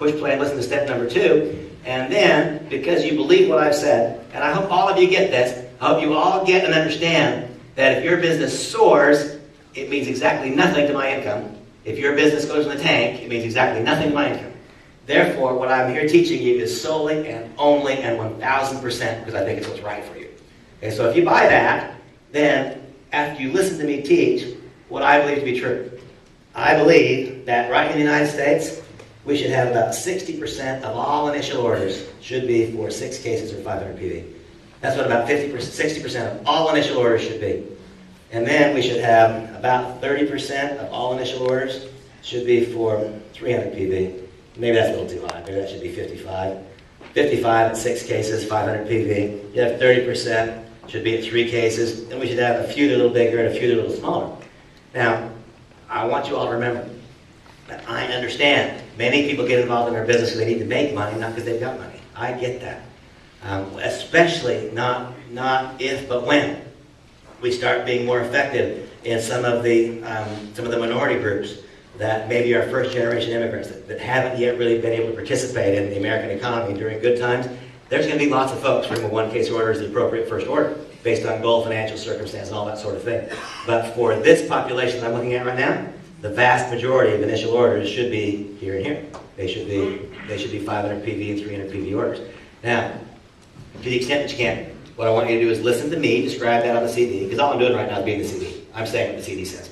push play and listen to step number 2. And then, because you believe what I've said, and I hope all of you get this, I hope you all get and understand that if your business soars, it means exactly nothing to my income. If your business goes in the tank, it means exactly nothing to my income. Therefore, what I'm here teaching you is solely and only and 1,000% because I think it's what's right for you. Okay, so if you buy that, then after you listen to me teach what I believe to be true, I believe that right in the United States, we should have about 60% of all initial orders should be for 6 cases or 500 PV. That's what about 60% of all initial orders should be. And then we should have about 30% of all initial orders should be for 300 PV. Maybe that's a little too high. Maybe that should be 55. 55 at 6 cases, 500 PV. You have 30% should be at 3 cases. And we should have a few that are a little bigger and a few that are a little smaller. Now, I want you all to remember that I understand many people get involved in their business because they need to make money, not because they've got money. I get that. Especially not if, but when we start being more effective in some of the minority groups that maybe are first-generation immigrants that haven't yet really been able to participate in the American economy during good times. There's going to be lots of folks for whom a one-case order is the appropriate first order, based on goal, financial circumstance, and all that sort of thing. But for this population that I'm looking at right now, the vast majority of initial orders should be here and here. They should be 500 PV and 300 PV orders. Now, to the extent that you can, what I want you to do is listen to me describe that on the CD, because all I'm doing right now is being the CD. I'm saying what the CD says.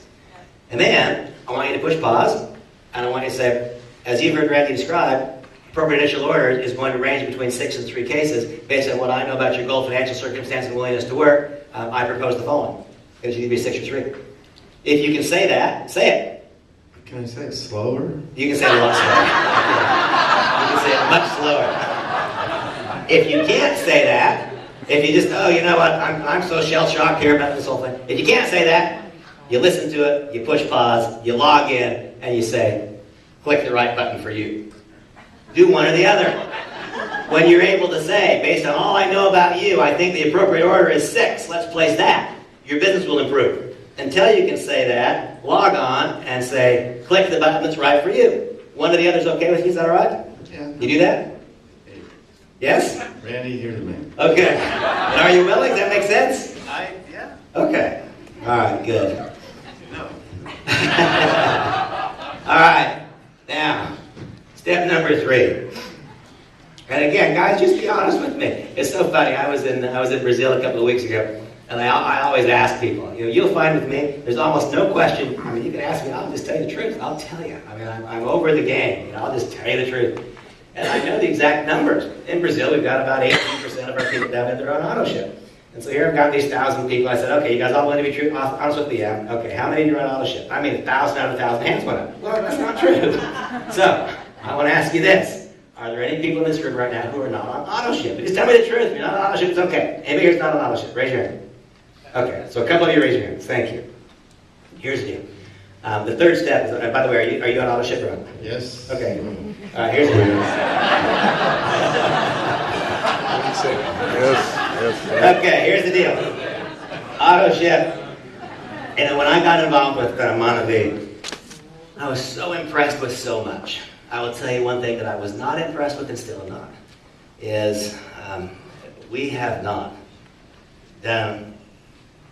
And then, I want you to push pause, and I want you to say, as you've heard Randy describe, appropriate initial orders is going to range between 6 and 3 cases. Based on what I know about your goal, financial circumstance, and willingness to work, I propose the following. It should either be 6 or 3. If you can say that, say it. Can I say it slower? You can say it a lot slower. You can say it much slower. If you can't say that, if you just, oh, you know what, I'm so shell-shocked here about this whole thing. If you can't say that, you listen to it, you push pause, you log in, and you say, click the right button for you. Do one or the other. When you're able to say, based on all I know about you, I think the appropriate order is 6, let's place that. Your business will improve. Until you can say that, log on and say, click the button that's right for you. One or the other's okay with you, is that all right? Yeah. You do that? Yes? Randy, here to me. Okay. And are you willing? Does that make sense? Yeah. Okay. All right, good. No. All right. Now, step number 3. And again, guys, just be honest with me. It's so funny. I was in Brazil a couple of weeks ago, and I always ask people. You'll find with me, there's almost no question. I mean, you can ask me, I'll just tell you the truth. I'll tell you. I mean, I'm over the game. I'll just tell you the truth. And I know the exact numbers. In Brazil, we've got about 18% of our people down in their own auto ship. And so here I've got these 1,000 people. I said, okay, you guys all want to be true? Honest with me, yeah. Okay, how many do you run auto ship? I mean, 1,000 out of 1,000 hands went up. Well, that's not true. So, I want to ask you this. Are there any people in this room right now who are not on auto ship? Just tell me the truth. If you're not on auto ship, it's okay. Anybody here's not on auto ship? Raise your hand. Okay, so a couple of you raise your hands. Thank you. Here's the deal. The third step is, by the way, are you on auto ship or not? Yes. Okay. Here's the deal. Yes. Okay, here's the deal. Auto ship. And when I got involved with Montevideo, I was so impressed with so much. I will tell you one thing that I was not impressed with and still am not, is we have not done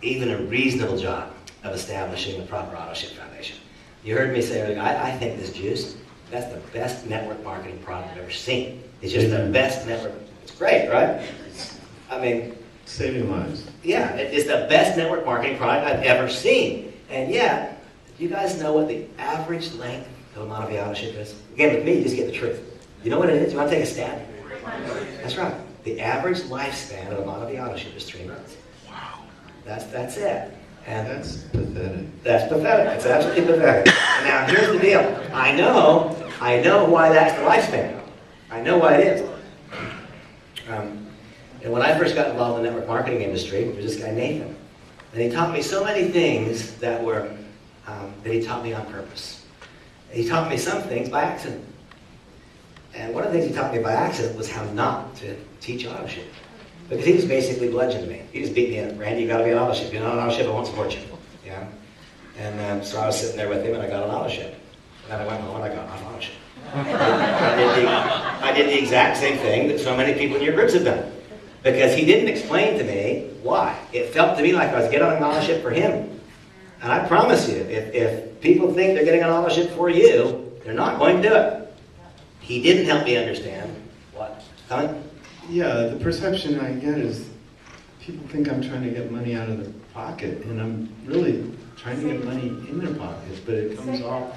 even a reasonable job of establishing a proper auto ship foundation. You heard me say earlier, I think this juice, that's the best network marketing product I've ever seen. It's just the best network. It's great, right? I mean, saving lives. Yeah, it's the best network marketing product I've ever seen. And yet, do you guys know what the average length of a Montevideo auto ship is? Again, with me, you just get the truth. You know what it is? You want to take a stab? That's right. The average lifespan of a Montevideo auto ship is 3 months. Wow. That's it. And that's pathetic. That's pathetic. It's absolutely pathetic. And now, here's the deal. I know why that's the lifespan. I know why it is. And when I first got involved in the network marketing industry, there was this guy, Nathan. And he taught me so many things that he taught me on purpose. He taught me some things by accident. And one of the things he taught me by accident was how not to teach auto ship. Because he just basically bludgeoned me. He just beat me up. Randy, you got to be an auto ship. If you're not an auto ship, I won't support you. Yeah? And so I was sitting there with him, and I got an auto ship. And then I went home, and I got off auto ship. I did the exact same thing that so many people in your groups have done. Because he didn't explain to me why. It felt to me like I was getting an authorship for him. And I promise you, if people think they're getting an authorship for you, they're not going to do it. He didn't help me understand. What? Coming? Yeah, the perception I get is people think I'm trying to get money out of their pocket, and I'm really trying to get money in their pockets, but it comes off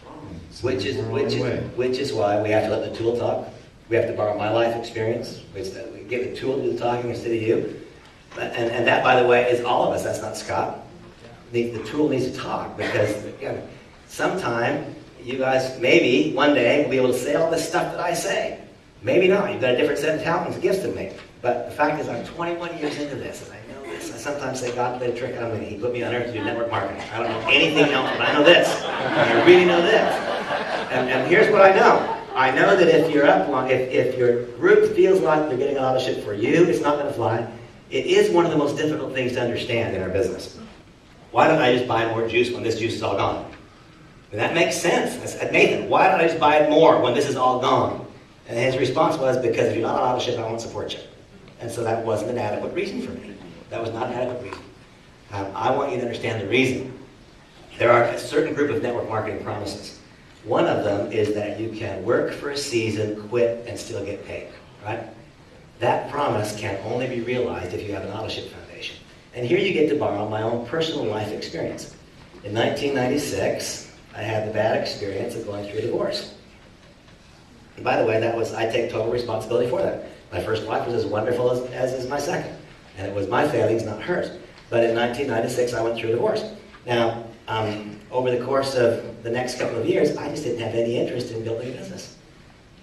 wrong. So Which is why we have to let the tool talk. We have to borrow my life experience. We get the tool to do the talking instead of you. And that, by the way, is all of us. That's not Scott. The tool needs to talk because, again, sometime you guys, maybe one day, will be able to say all this stuff that I say. Maybe not. You've got a different set of talents and gifts than me. But the fact is, I'm 21 years into this, and I know this. I sometimes say, God played a trick on me. He put me on earth to do network marketing. I don't know anything else, but I know this. I really know this. And here's what I know. I know that if you're up long, if your group feels like they're getting an authorship for you, it's not going to fly. It is one of the most difficult things to understand in our business. Why don't I just buy more juice when this juice is all gone? And that makes sense. I said, Nathan, why don't I just buy more when this is all gone? And his response was, because if you're not an authorship, I won't support you. And so that wasn't an adequate reason for me. That was not an adequate reason. I want you to understand the reason. There are a certain group of network marketing promises. One of them is that you can work for a season, quit, and still get paid, right? That promise can only be realized if you have an authorship foundation. And here you get to borrow my own personal life experience. In 1996, I had the bad experience of going through a divorce. And by the way, I take total responsibility for that. My first wife was as wonderful as is my second. And it was my failings, not hers. But in 1996, I went through a divorce. Now, over the course of the next couple of years, I just didn't have any interest in building a business.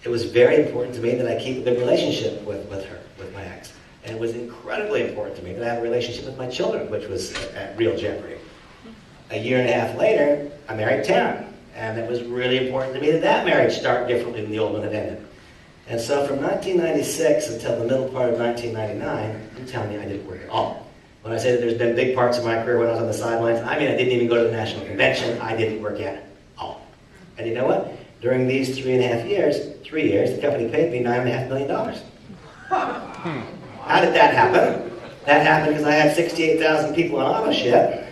It was very important to me that I keep a good relationship with her, with my ex. And it was incredibly important to me that I have a relationship with my children, which was at real jeopardy. A year and a half later, I married Tara. And it was really important to me that that marriage start differently than the old one had ended. And so from 1996 until the middle part of 1999, I'm telling you, I didn't work at all. When I say that there's been big parts of my career when I was on the sidelines, I mean I didn't even go to the national convention. I didn't work at all. And you know what? During these 3 years, the company paid me $9.5 million. How did that happen? That happened because I had 68,000 people on auto-ship.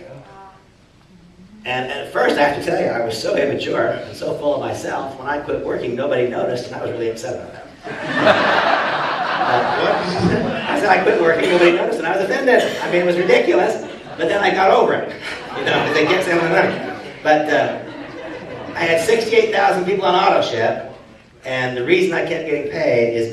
And at first, I have to tell you, I was so immature and so full of myself, when I quit working, nobody noticed, and I was really upset about that. I said I quit working, nobody noticed, and I was offended. I mean, it was ridiculous, but then I got over it. You know, because they kept saying my money. But I had 68,000 people on auto ship, and the reason I kept getting paid is